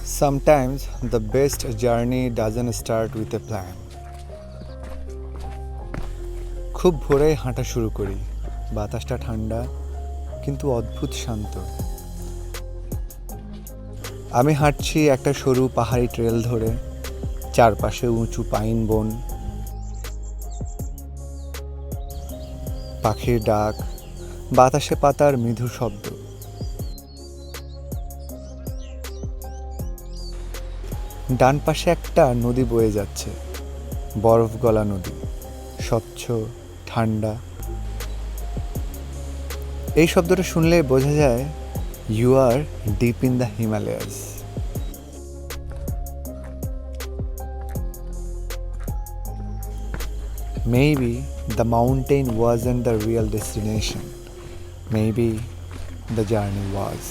Sometimes the best journey doesn't start with a plan. খুব ভোরে হাঁটা শুরু করি, বাতাসটা ঠান্ডা কিন্তু অদ্ভুত শান্ত। আমি হাঁটছি একটা সরু পাহাড়ি ট্রেল ধরে, চারপাশে উঁচু পাইন বন, পাখির ডাক, বাতাসে পাতার মৃদু শব্দ। ডান পাশে একটা নদী বয়ে যাচ্ছে, বরফ গলা নদী, স্বচ্ছ, ঠান্ডা। এই শব্দটা শুনলে বোঝা যায় you are deep in the Himalayas. Maybe the mountain wasn't the real destination. Maybe the journey was.